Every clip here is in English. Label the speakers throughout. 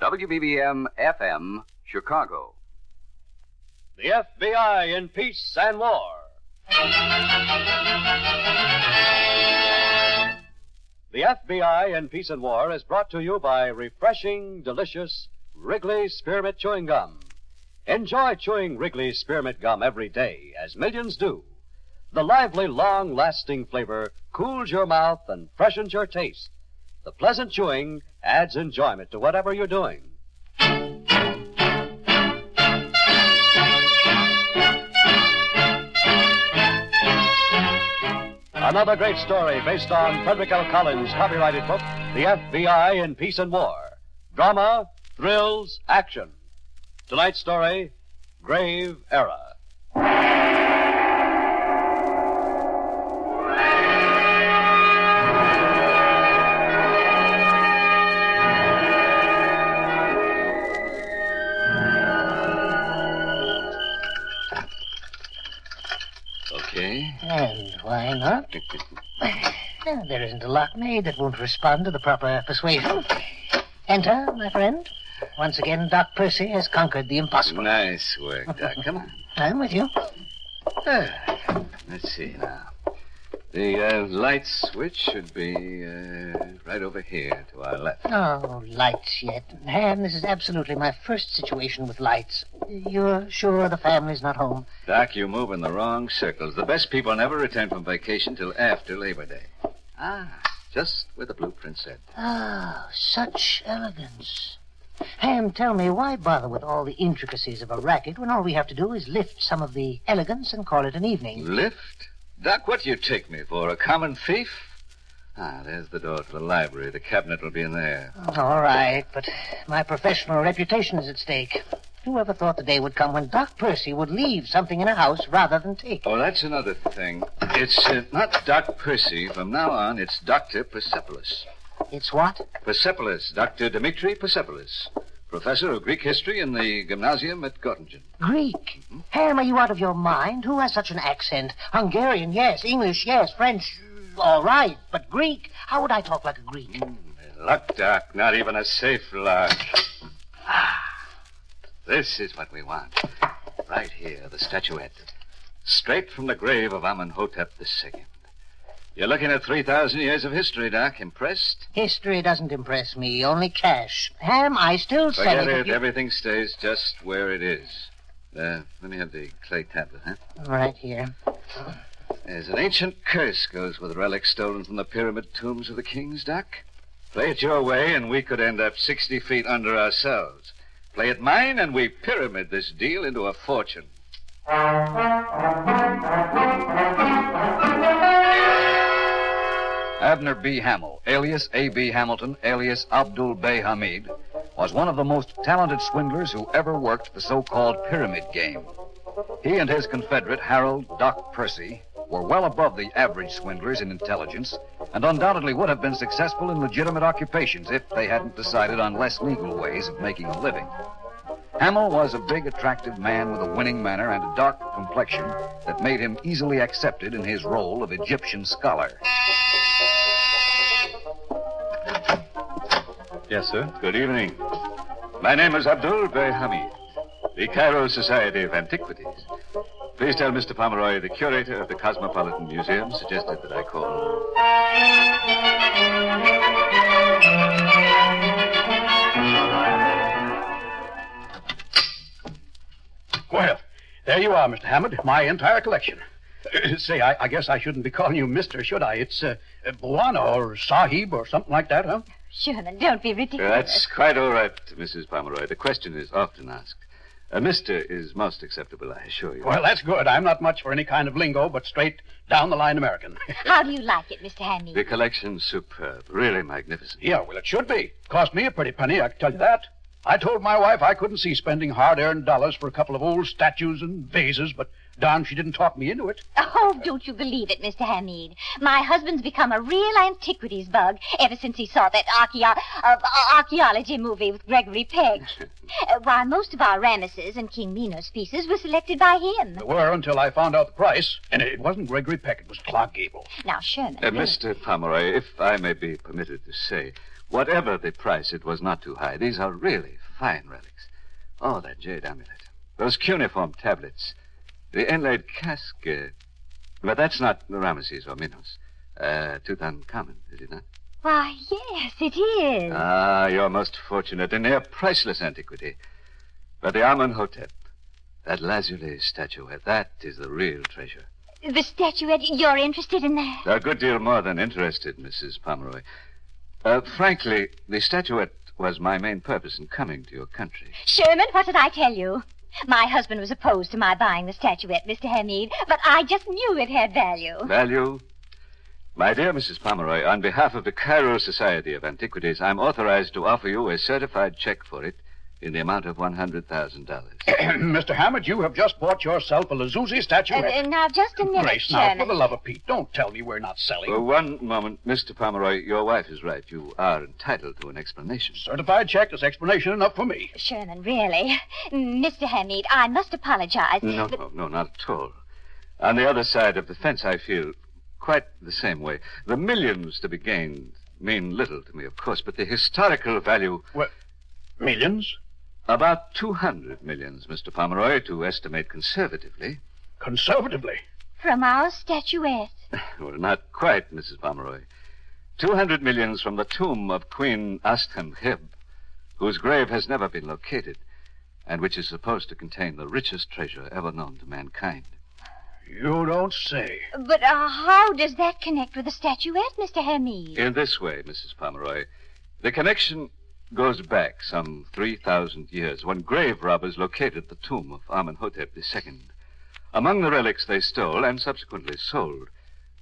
Speaker 1: WBBM FM, Chicago.
Speaker 2: The F.B.I. in Peace and War. The F.B.I. in Peace and War is brought to you by refreshing, delicious Wrigley's Spearmint Chewing Gum. Enjoy chewing Wrigley's Spearmint Gum every day, as millions do. The lively, long-lasting flavor cools your mouth and freshens your taste. The pleasant chewing adds enjoyment to whatever you're doing. Another great story based on Frederick L. Collins' copyrighted book, The F.B.I. in Peace and War. Drama, thrills, action. Tonight's story, Grave Era.
Speaker 1: Okay.
Speaker 3: And why not? There isn't a lockmaid that won't respond to the proper persuasion. Enter, my friend. Once again, Doc Percy has conquered the impossible.
Speaker 1: Nice work, Doc. Come on.
Speaker 3: I'm with you.
Speaker 1: Let's see now. The light switch should be right over here to our left.
Speaker 3: No lights yet. Ham, this is absolutely my first situation with lights. You're sure the family's not home?
Speaker 1: Doc, you move in the wrong circles. The best people never return from vacation till after Labor Day. Just where the blueprint said.
Speaker 3: Such elegance. Ham, tell me, why bother with all the intricacies of a racket when all we have to do is lift some of the elegance and call it an evening?
Speaker 1: Lift? Doc, what do you take me for, a common thief? There's the door to the library. The cabinet will be in there.
Speaker 3: All right, but my professional reputation is at stake. Who ever thought the day would come when Doc Percy would leave something in a house rather than take it?
Speaker 1: Oh, that's another thing. It's not Doc Percy. From now on, it's Dr. Persepolis.
Speaker 3: It's what?
Speaker 1: Persepolis, Dr. Dimitri Persepolis, professor of Greek history in the gymnasium at Göttingen.
Speaker 3: Greek?
Speaker 1: Mm-hmm.
Speaker 3: Ham, are you out of your mind? Who has such an accent? Hungarian, yes. English, yes. French, all right. But Greek? How would I talk like a Greek?
Speaker 1: Luck, Doc. Not even a safe luck. This is what we want. Right here, the statuette. Straight from the grave of Amenhotep II. You're looking at 3,000 years of history, Doc. Impressed?
Speaker 3: History doesn't impress me, only cash. Ham, I still say...
Speaker 1: Forget it. Everything stays just where it is. Let me have the clay tablet, huh?
Speaker 3: Right here.
Speaker 1: There's an ancient curse goes with relics stolen from the pyramid tombs of the kings, Doc. Play it your way, and we could end up 60 feet under ourselves. Play it mine, and we pyramid this deal into a fortune.
Speaker 4: Abner B. Hamill, alias A.B. Hamilton, alias Abdul Bey Hamid, was one of the most talented swindlers who ever worked the so-called pyramid game. He and his confederate, Harold Doc Percy, were well above the average swindlers in intelligence and undoubtedly would have been successful in legitimate occupations if they hadn't decided on less legal ways of making a living. Hamill was a big, attractive man with a winning manner and a dark complexion that made him easily accepted in his role of Egyptian scholar.
Speaker 1: Yes, sir. Good evening. My name is Abdul Bey Hamid, the Cairo Society of Antiquities. Please tell Mr. Pomeroy, the curator of the Cosmopolitan Museum, suggested that I call.
Speaker 5: Well, there you are, Mr. Hammond, my entire collection. Say, I guess I shouldn't be calling you Mr., should I? It's Bwana or Sahib or something like that, huh?
Speaker 6: Sherman, don't be ridiculous.
Speaker 1: That's quite all right, Mrs. Pomeroy. The question is often asked. Mr. is most acceptable, I assure you.
Speaker 5: Well, that's good. I'm not much for any kind of lingo, but straight down the line American.
Speaker 6: How do you like it, Mr. Hamid?
Speaker 1: The collection's superb. Really magnificent.
Speaker 5: Yeah, well, it should be. Cost me a pretty penny, I can tell you that. I told my wife I couldn't see spending hard-earned dollars for a couple of old statues and vases, but darn, she didn't talk me into it.
Speaker 6: Oh, don't you believe it, Mr. Hamid. My husband's become a real antiquities bug ever since he saw that archaeology movie with Gregory Peck. Why, most of our Ramesses and King Minos pieces were selected by him.
Speaker 5: They were until I found out the price. And it wasn't Gregory Peck, it was Clark Gable.
Speaker 6: Now, Sherman...
Speaker 1: Mr. Pomeroy, if I may be permitted to say, Whatever the price, it was not too high. These are really fine relics. Oh, that jade amulet. Those cuneiform tablets. The inlaid casket. But that's not Ramesses or Minos. Tutankhamun, is it not?
Speaker 6: Why, yes, it is.
Speaker 1: Ah, you're most fortunate. A near priceless antiquity. But the Amenhotep, that lazuli statuette, that is the real treasure.
Speaker 6: The statuette, you're interested in that?
Speaker 1: A good deal more than interested, Mrs. Pomeroy. Frankly, the statuette was my main purpose in coming to your country.
Speaker 6: Sherman, what did I tell you? My husband was opposed to my buying the statuette, Mr. Hamid, but I just knew it had value.
Speaker 1: Value? My dear Mrs. Pomeroy, on behalf of the Cairo Society of Antiquities, I'm authorized to offer you a certified check for it in the amount of $100,000.
Speaker 5: Mr. Hammond, you have just bought yourself a Lazuzi statuette.
Speaker 6: Now, just a minute,
Speaker 5: Grace, now,
Speaker 6: Sherman.
Speaker 5: for the love of Pete, don't tell me we're not selling.
Speaker 1: One moment, Mr. Pomeroy. Your wife is right. You are entitled to an explanation.
Speaker 5: Certified check is explanation enough for me.
Speaker 6: Sherman, really? Mr. Hamid, I must apologize.
Speaker 1: No, not at all. On the other side of the fence, I feel quite the same way. The millions to be gained mean little to me, of course, but the historical value...
Speaker 5: What? Millions?
Speaker 1: About 200 millions, Mr. Pomeroy, to estimate conservatively.
Speaker 5: Conservatively?
Speaker 6: From our statuette.
Speaker 1: Well, not quite, Mrs. Pomeroy. 200 millions from the tomb of Queen Asthemheb, whose grave has never been located, and which is supposed to contain the richest treasure ever known to mankind.
Speaker 5: You don't say.
Speaker 6: But how does that connect with the statuette, Mr. Hamid?
Speaker 1: In this way, Mrs. Pomeroy. The connection goes back some 3,000 years when grave robbers located the tomb of Amenhotep II. Among the relics they stole and subsequently sold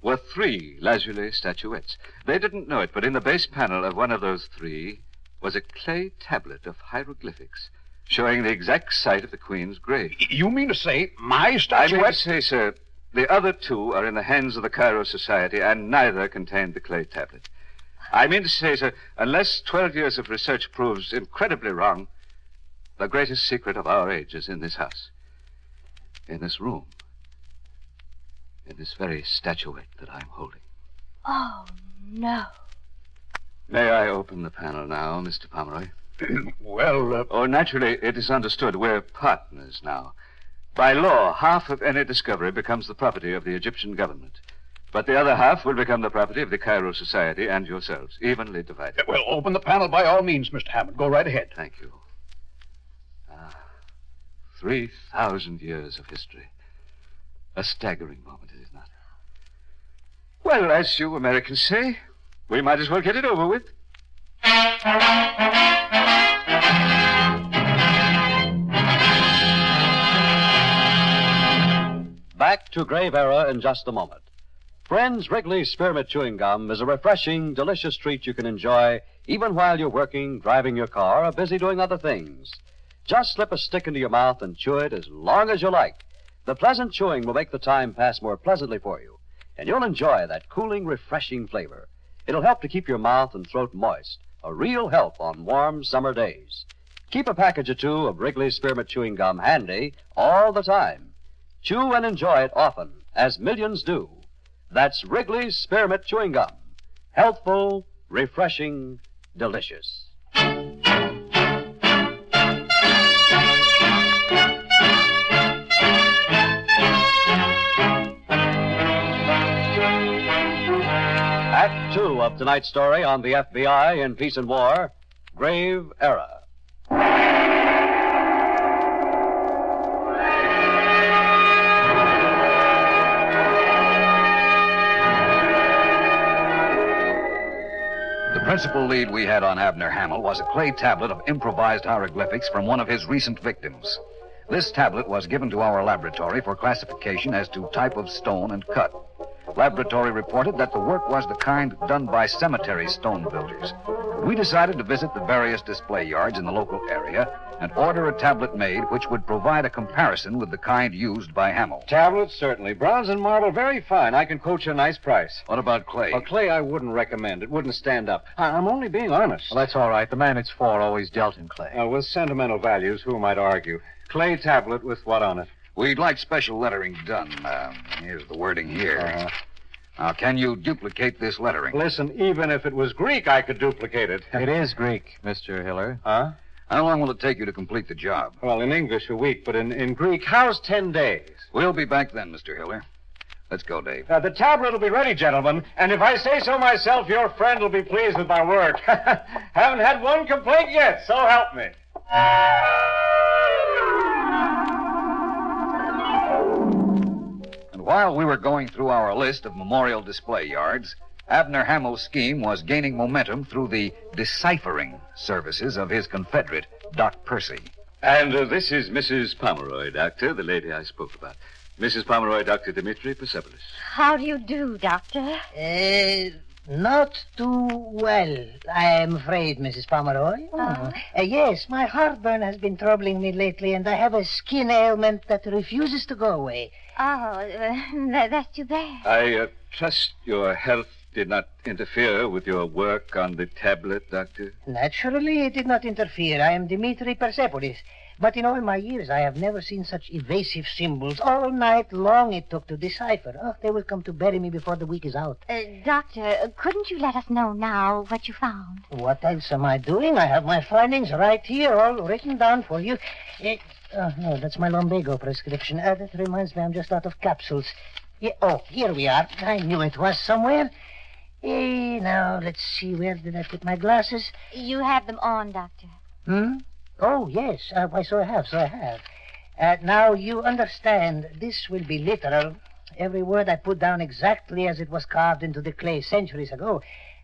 Speaker 1: were 3 lazuli statuettes. They didn't know it, but in the base panel of one of those 3 was a clay tablet of hieroglyphics showing the exact site of the Queen's grave.
Speaker 5: You mean to say my
Speaker 1: I
Speaker 5: statuette?
Speaker 1: mean to say, sir, the other 2 are in the hands of the Cairo Society, and neither contained the clay tablet. I mean to say, sir, unless 12 years of research proves incredibly wrong, the greatest secret of our age is in this house. In this room. In this very statuette that I'm holding.
Speaker 6: Oh, no.
Speaker 1: May I open the panel now, Mr. Pomeroy?
Speaker 5: Well,
Speaker 1: Oh, naturally, it is understood we're partners now. By law, half of any discovery becomes the property of the Egyptian government. But the other half will become the property of the Cairo Society and yourselves, evenly divided.
Speaker 5: well, open the panel by all means, Mr. Hammond. Go right ahead.
Speaker 1: Thank you. 3,000 years of history. A staggering moment, is it not? Well, as you Americans say, we might as well get it over with.
Speaker 2: Back to Grave Era in just a moment. Friends, Wrigley's Spearmint Chewing Gum is a refreshing, delicious treat you can enjoy even while you're working, driving your car, or busy doing other things. Just slip a stick into your mouth and chew it as long as you like. The pleasant chewing will make the time pass more pleasantly for you, and you'll enjoy that cooling, refreshing flavor. It'll help to keep your mouth and throat moist, a real help on warm summer days. Keep a package or 2 of Wrigley's Spearmint Chewing Gum handy all the time. Chew and enjoy it often, as millions do. That's Wrigley's Spearmint Chewing Gum. Healthful, refreshing, delicious. Act 2 of tonight's story on the FBI in Peace and War, Grave Era.
Speaker 4: The principal lead we had on Abner Hamill was a clay tablet of improvised hieroglyphics from one of his recent victims. This tablet was given to our laboratory for classification as to type of stone and cut. Laboratory reported that the work was the kind done by cemetery stone builders. We decided to visit the various display yards in the local area and order a tablet made which would provide a comparison with the kind used by Hamill.
Speaker 7: Tablets, certainly. Bronze and marble, very fine. I can quote you a nice price.
Speaker 4: What about clay?
Speaker 7: Well, clay I wouldn't recommend. It wouldn't stand up. I'm only being honest.
Speaker 8: Well, that's all right. The man it's for always dealt in clay.
Speaker 7: With sentimental values, who might argue? Clay tablet with what on it?
Speaker 4: We'd like special lettering done. Here's the wording here. Now, can you duplicate this lettering?
Speaker 7: Listen, even if it was Greek, I could duplicate it.
Speaker 8: It is Greek, Mr. Hiller.
Speaker 7: Huh?
Speaker 4: How long will it take you to complete the job?
Speaker 7: Well, in English, a week, but in Greek, how's 10 days?
Speaker 4: We'll be back then, Mr. Hiller. Let's go, Dave.
Speaker 7: The tablet will be ready, gentlemen. And if I say so myself, your friend will be pleased with my work. Haven't had one complaint yet, so help me.
Speaker 4: And while we were going through our list of memorial display yards, Abner Hamill's scheme was gaining momentum through the deciphering services of his confederate, Doc Percy.
Speaker 1: And this is Mrs. Pomeroy, Doctor, the lady I spoke about. Mrs. Pomeroy, Dr. Dmitri Persepolis.
Speaker 6: How do you do, Doctor?
Speaker 3: Not too well, I am afraid, Mrs. Pomeroy. Yes, my heartburn has been troubling me lately, and I have a skin ailment that refuses to go away.
Speaker 6: That's too bad.
Speaker 1: I trust your health did not interfere with your work on the tablet, Doctor?
Speaker 3: Naturally, it did not interfere. I am Dmitri Persepolis. But in all my years, I have never seen such evasive symbols. All night long it took to decipher. Oh, they will come to bury me before the week is out.
Speaker 6: Doctor, couldn't you let us know now what you found?
Speaker 3: What else am I doing? I have my findings right here, all written down for you. No, that's my lumbago prescription. That reminds me, I'm just out of capsules. Here we are. I knew it was somewhere. Now, let's see. Where did I put my glasses?
Speaker 6: You have them on, Doctor.
Speaker 3: Oh, yes. Why, so I have. Now, you understand, this will be literal. Every word I put down exactly as it was carved into the clay centuries ago.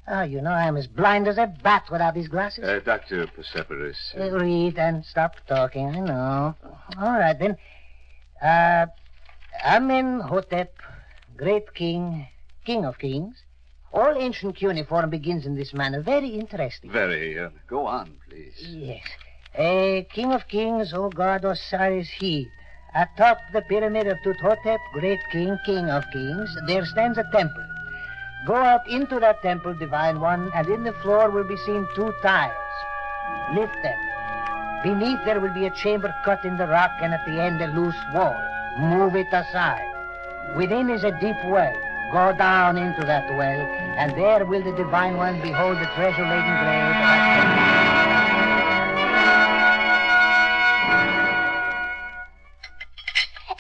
Speaker 3: You know, I'm as blind as a bat without these glasses.
Speaker 1: Dr. Persepolis.
Speaker 3: Read and stop talking, I know. All right, then. Amenhotep, great king, king of kings. All ancient cuneiform begins in this manner. Very interesting.
Speaker 1: Very. Go on, please.
Speaker 3: Yes. King of kings, O God Osiris He. Atop the pyramid of Tuthotep, great king, king of kings, there stands a temple. Go out into that temple, divine one, and in the floor will be seen 2 tiles. Lift them. Beneath there will be a chamber cut in the rock, and at the end a loose wall. Move it aside. Within is a deep well. Go down into that well, and there will the divine one behold the treasure-laden grave of that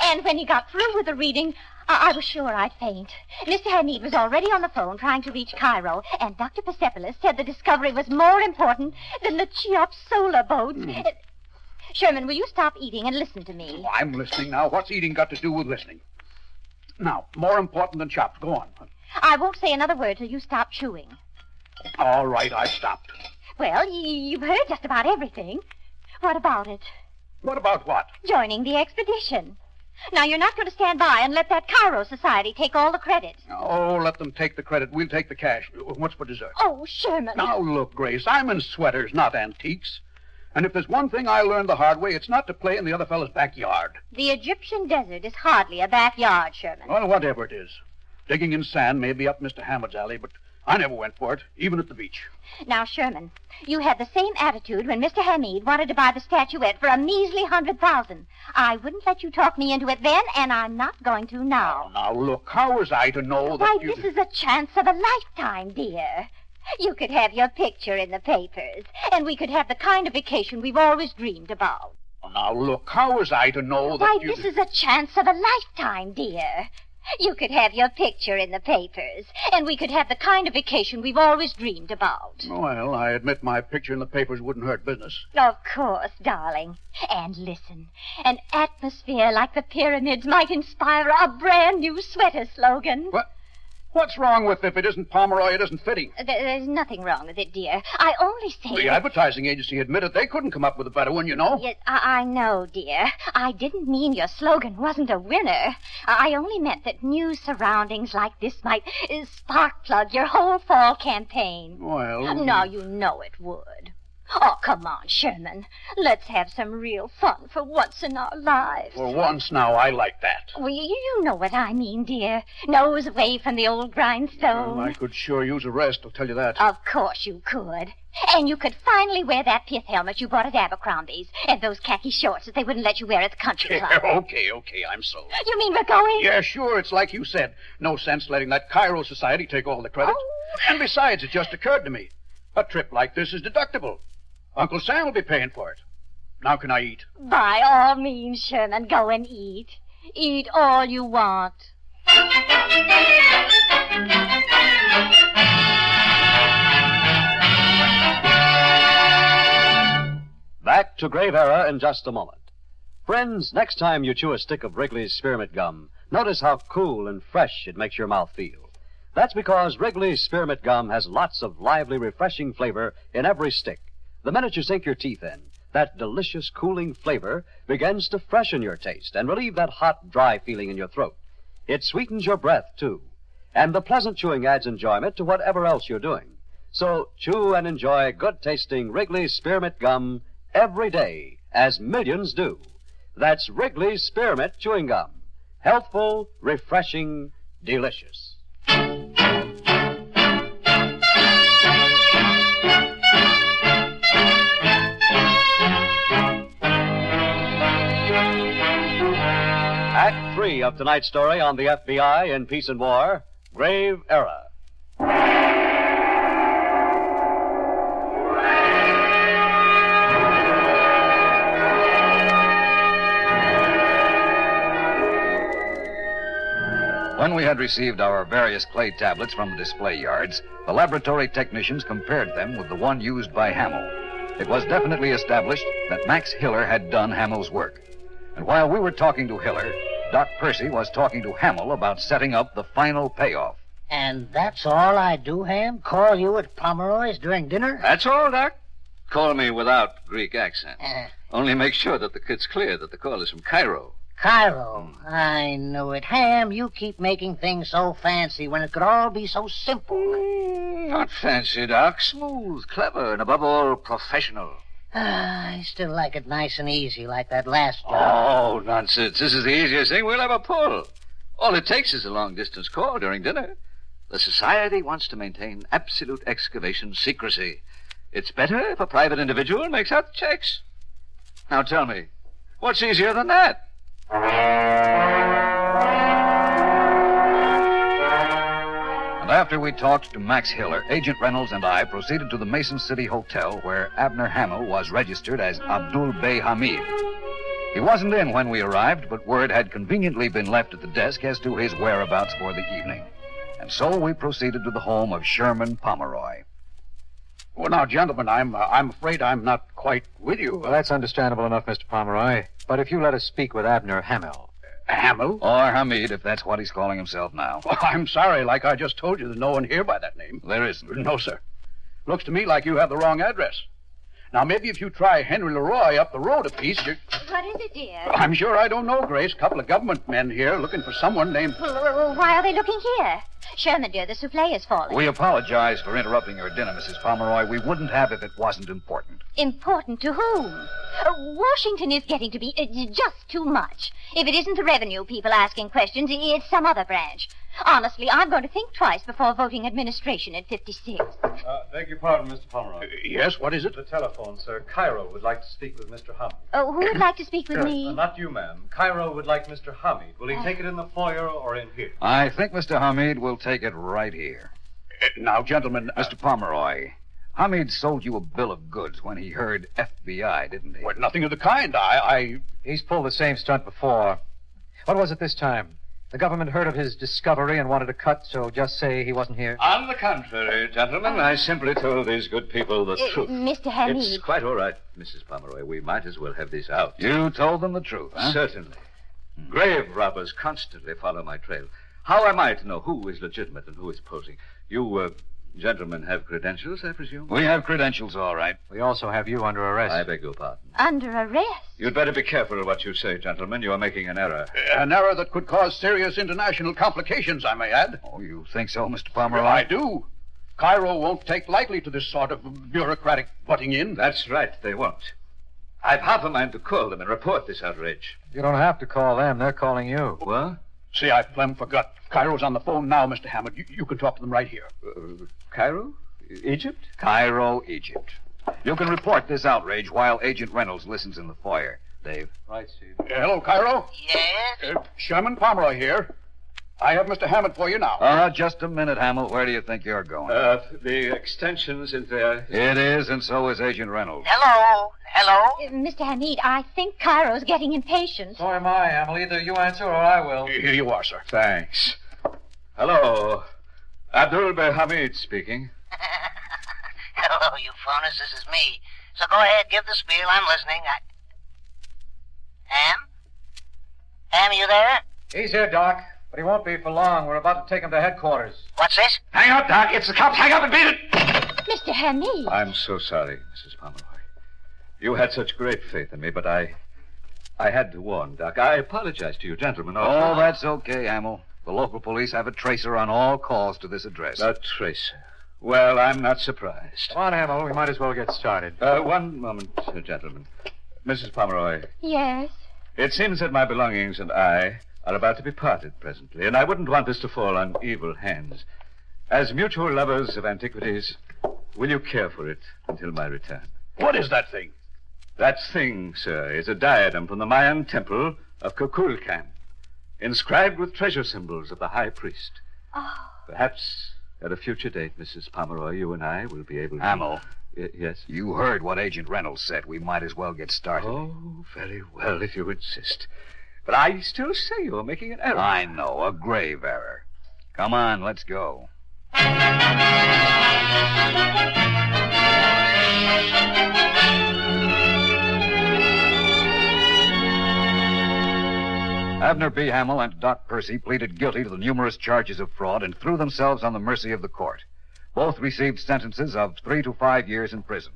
Speaker 6: And when he got through with the reading, I was sure I'd faint. Mr. Hamid was already on the phone trying to reach Cairo, and Dr. Persepolis said the discovery was more important than the Cheops solar boats. Sherman, will you stop eating and listen to me?
Speaker 5: Oh, I'm listening now. What's eating got to do with listening? Now, more important than chops. Go on.
Speaker 6: I won't say another word till you stop chewing.
Speaker 5: All right, I've stopped.
Speaker 6: Well, you've heard just about everything. What about it?
Speaker 5: What about what?
Speaker 6: Joining the expedition. Now, you're not going to stand by and let that Cairo Society take all the credit.
Speaker 5: Oh, let them take the credit. We'll take the cash. What's for dessert?
Speaker 6: Oh, Sherman.
Speaker 5: Now, look, Grace, I'm in sweaters, not antiques. And if there's one thing I learned the hard way, it's not to play in the other fellow's backyard.
Speaker 6: The Egyptian desert is hardly a backyard, Sherman.
Speaker 5: Well, whatever it is. Digging in sand may be up Mr. Hammond's alley, but I never went for it, even at the beach.
Speaker 6: Now, Sherman, you had the same attitude when Mr. Hamid wanted to buy the statuette for a measly 100,000. I wouldn't let you talk me into it then, and I'm not going to now.
Speaker 5: Now, look, how was I to know that
Speaker 6: Why, this is a chance of a lifetime, dear. You could have your picture in the papers, and we could have the kind of vacation we've always dreamed about.
Speaker 5: Now, look, how was I to know that
Speaker 6: Why, this is a chance of a lifetime, dear. You could have your picture in the papers, and we could have the kind of vacation we've always dreamed about.
Speaker 5: Well, I admit my picture in the papers wouldn't hurt business.
Speaker 6: Of course, darling. And listen, an atmosphere like the pyramids might inspire a brand new sweater slogan.
Speaker 5: What? What's wrong with it? If it isn't Pomeroy, it isn't fitting.
Speaker 6: There's nothing wrong with it, dear. I only say...
Speaker 5: The advertising agency admitted they couldn't come up with a better one, you know.
Speaker 6: Yes, I know, dear. I didn't mean your slogan wasn't a winner. I only meant that new surroundings like this might spark plug your whole fall campaign.
Speaker 5: Well...
Speaker 6: Now you know it would. Oh, come on, Sherman. Let's have some real fun for once in our lives.
Speaker 5: For once now, I like that.
Speaker 6: Well, you know what I mean, dear. Nose away from the old grindstone.
Speaker 5: Well, I could sure use a rest, I'll tell you that.
Speaker 6: Of course you could. And you could finally wear that pith helmet you bought at Abercrombie's and those khaki shorts that they wouldn't let you wear at the country club.
Speaker 5: Okay, I'm sold.
Speaker 6: You mean we're going?
Speaker 5: Yeah, sure, it's like you said. No sense letting that Cairo Society take all the credit.
Speaker 6: Oh.
Speaker 5: And besides, it just occurred to me. A trip like this is deductible. Uncle Sam will be paying for it. Now can I eat?
Speaker 6: By all means, Sherman, go and eat. Eat all you want.
Speaker 2: Back to Grave Era in just a moment. Friends, next time you chew a stick of Wrigley's Spearmint Gum, notice how cool and fresh it makes your mouth feel. That's because Wrigley's Spearmint Gum has lots of lively, refreshing flavor in every stick. The minute you sink your teeth in, that delicious, cooling flavor begins to freshen your taste and relieve that hot, dry feeling in your throat. It sweetens your breath, too. And the pleasant chewing adds enjoyment to whatever else you're doing. So chew and enjoy good-tasting Wrigley's Spearmint Gum every day, as millions do. That's Wrigley's Spearmint Chewing Gum. Healthful, refreshing, delicious. Act 3 of tonight's story on the FBI in Peace and War, Grave Era.
Speaker 4: When we had received our various clay tablets from the display yards, the laboratory technicians compared them with the one used by Hamill. It was definitely established that Max Hiller had done Hamill's work. And while we were talking to Hiller, Doc Percy was talking to Hamill about setting up the final payoff.
Speaker 3: And that's all I do, Ham? Call you at Pomeroy's during dinner?
Speaker 1: That's all, Doc. Call me without Greek accent. Only make sure that it's clear that the call is from Cairo.
Speaker 3: Cairo. I knew it. Ham, you keep making things so fancy when it could all be so simple.
Speaker 1: Not fancy, Doc. Smooth, clever, and above all, professional.
Speaker 3: I still like it nice and easy, like that last job.
Speaker 1: Oh, nonsense. This is the easiest thing we'll ever pull. All it takes is a long-distance call during dinner. The Society wants to maintain absolute excavation secrecy. It's better if a private individual makes out the checks. Now tell me, what's easier than that?
Speaker 4: And after we talked to Max Hiller, Agent Reynolds and I proceeded to the Mason City Hotel where Abner Hamill was registered as Abdul Bey Hamid. He wasn't in when we arrived, but word had conveniently been left at the desk as to his whereabouts for the evening. And so we proceeded to the home of Sherman Pomeroy.
Speaker 5: Well, now, gentlemen, I'm afraid I'm not quite with you.
Speaker 8: Well, that's understandable enough, Mr. Pomeroy. But if you let us speak with Abner Hamill.
Speaker 5: Hamill?
Speaker 4: Or Hamid, if that's what he's calling himself now.
Speaker 5: Oh, I'm sorry. Like I just told you, there's no one here by that name.
Speaker 4: There isn't.
Speaker 5: No, sir. Looks to me like you have the wrong address. Now, maybe if you try Henry Leroy up the road a piece, you...
Speaker 6: What is it, dear?
Speaker 5: I'm sure I don't know, Grace. A couple of government men here looking for someone named...
Speaker 6: Well, why are they looking here? Sherman, dear, the souffle is falling.
Speaker 4: We apologize for interrupting your dinner, Mrs. Pomeroy. We wouldn't have if it wasn't important.
Speaker 6: Important to whom? Washington is getting to be just too much. If it isn't the revenue people asking questions, it's some other branch. Honestly, I'm going to think twice before voting administration at 56.
Speaker 7: Beg your pardon, Mr. Pomeroy.
Speaker 5: Yes, what is it?
Speaker 7: The telephone, sir. Cairo would like to speak with Mr. Hamid.
Speaker 6: Oh, who would like to speak with me?
Speaker 7: Not you, ma'am. Cairo would like Mr. Hamid. Will he take it in the foyer or in here?
Speaker 4: I think Mr. Hamid will take it right here.
Speaker 5: Now, gentlemen...
Speaker 4: Mr. Pomeroy, Hamid sold you a bill of goods when he heard F.B.I., didn't he?
Speaker 5: Well, nothing of the kind.
Speaker 8: He's pulled the same stunt before. What was it this time? The government heard of his discovery and wanted to cut, so just say he wasn't here?
Speaker 1: On the contrary, gentlemen, I simply told these good people the truth.
Speaker 6: Mr. Hamid.
Speaker 1: It's quite all right, Mrs. Pomeroy. We might as well have this out.
Speaker 4: You told them the truth, huh?
Speaker 1: Certainly. Grave robbers constantly follow my trail. How am I to know who is legitimate and who is posing? You, gentlemen have credentials, I presume?
Speaker 4: We have credentials, all right.
Speaker 8: We also have you under arrest.
Speaker 1: I beg your pardon.
Speaker 6: Under arrest?
Speaker 1: You'd better be careful of what you say, gentlemen. You are making an error.
Speaker 5: An error that could cause serious international complications, I may add.
Speaker 4: Oh, you think so, Mr. Pomeroy?
Speaker 5: I do. Cairo won't take lightly to this sort of bureaucratic butting in.
Speaker 1: That's right, they won't. I've half a mind to call them and report this outrage.
Speaker 8: You don't have to call them. They're calling you.
Speaker 1: What?
Speaker 5: See, I plumb forgot. Cairo's on the phone now, Mr. Hammond. You can talk to them right here.
Speaker 1: Cairo? Egypt?
Speaker 4: Cairo, Egypt. You can report this outrage while Agent Reynolds listens in the foyer. Dave?
Speaker 8: Right, Steve.
Speaker 5: Hello, Cairo.
Speaker 9: Yes?
Speaker 5: Sherman Pomeroy here. I have Mr. Hammond for you now.
Speaker 4: Just a minute, Hamill. Where do you think you're going?
Speaker 1: The extension's in there.
Speaker 4: It is, and so is Agent Reynolds.
Speaker 9: Hello?
Speaker 6: Mr. Hamid, I think Cairo's getting impatient.
Speaker 8: So am I, Hamill. Either you answer or I will.
Speaker 5: Here you are, sir.
Speaker 1: Thanks. Hello. Abdul Bey Hamid speaking.
Speaker 9: Hello, you phoners. This is me. So go ahead, give the spiel. I'm listening. Ham, you there?
Speaker 8: He's here, Doc, but he won't be for long. We're about to take him to headquarters.
Speaker 9: What's this?
Speaker 5: Hang up, Doc. It's the cops. Hang up and beat it.
Speaker 6: Mr. Hamid.
Speaker 1: I'm so sorry, Mrs. Pomeroy. You had such great faith in me, but I had to warn Doc. I apologize to you, gentlemen.
Speaker 4: Oh, that's okay, Hamill. The local police have a tracer on all calls to this address.
Speaker 1: A tracer. Well, I'm not surprised.
Speaker 8: Come on, Hamill. We might as well get started.
Speaker 1: One moment, gentlemen. Mrs. Pomeroy,
Speaker 6: Yes?
Speaker 1: it seems that my belongings and I are about to be parted presently, and I wouldn't want this to fall on evil hands. As mutual lovers of antiquities, will you care for it until my return?
Speaker 5: What is that thing?
Speaker 1: That thing, sir, is a diadem from the Mayan temple of Kukulkan, inscribed with treasure symbols of the high priest.
Speaker 6: Oh.
Speaker 1: Perhaps at a future date, Mrs. Pomeroy, you and I will be able to...
Speaker 4: Hamill.
Speaker 1: Yes?
Speaker 4: You heard what Agent Reynolds said. We might as well get started.
Speaker 1: Oh, very well, if you insist. But I still say you're making an error.
Speaker 4: I know, a grave error. Come on, let's go. Abner B. Hamill and Doc Percy pleaded guilty to the numerous charges of fraud and threw themselves on the mercy of the court. Both received sentences of 3 to 5 years in prison.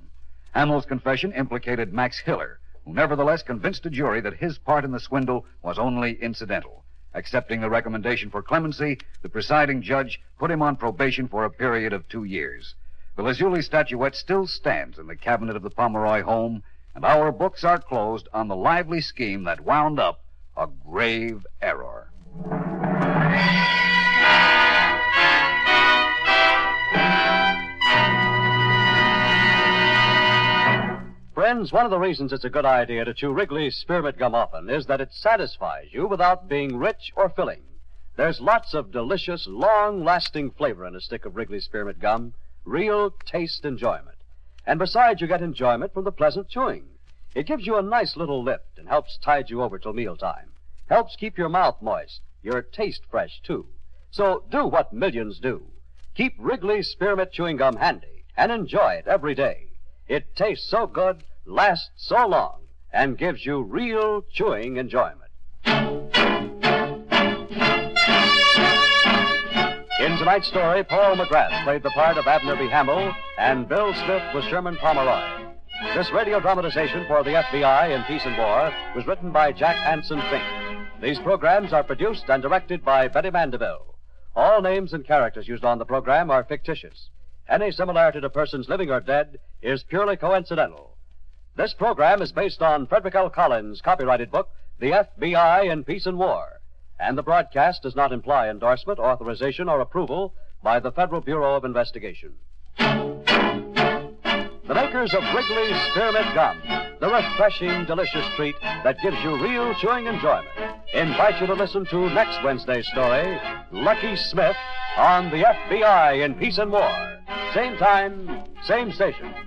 Speaker 4: Hamill's confession implicated Max Hiller, who nevertheless convinced a jury that his part in the swindle was only incidental. Accepting the recommendation for clemency, the presiding judge put him on probation for a period of 2 years. The Lazuli statuette still stands in the cabinet of the Pomeroy home, and our books are closed on the lively scheme that wound up a grave error.
Speaker 2: Friends, one of the reasons it's a good idea to chew Wrigley's Spearmint Gum often is that it satisfies you without being rich or filling. There's lots of delicious, long-lasting flavor in a stick of Wrigley's Spearmint Gum, real taste enjoyment. And besides, you get enjoyment from the pleasant chewing. It gives you a nice little lift and helps tide you over till mealtime. Helps keep your mouth moist, your taste fresh, too. So do what millions do. Keep Wrigley's Spearmint Chewing Gum handy and enjoy it every day. It tastes so good, lasts so long, and gives you real chewing enjoyment. In tonight's story, Paul McGrath played the part of Abner B. Hamill, and Bill Smith was Sherman Pomeroy. This radio dramatization for the FBI in Peace and War was written by Jack Hansen Fink. These programs are produced and directed by Betty Mandeville. All names and characters used on the program are fictitious. Any similarity to persons living or dead is purely coincidental. This program is based on Frederick L. Collins' copyrighted book, The F.B.I. in Peace and War, and the broadcast does not imply endorsement, authorization, or approval by the Federal Bureau of Investigation. The makers of Wrigley's Spearmint Gum, the refreshing, delicious treat that gives you real chewing enjoyment, invite you to listen to next Wednesday's story, Lucky Smith, on the F.B.I. in Peace and War. Same time, same station.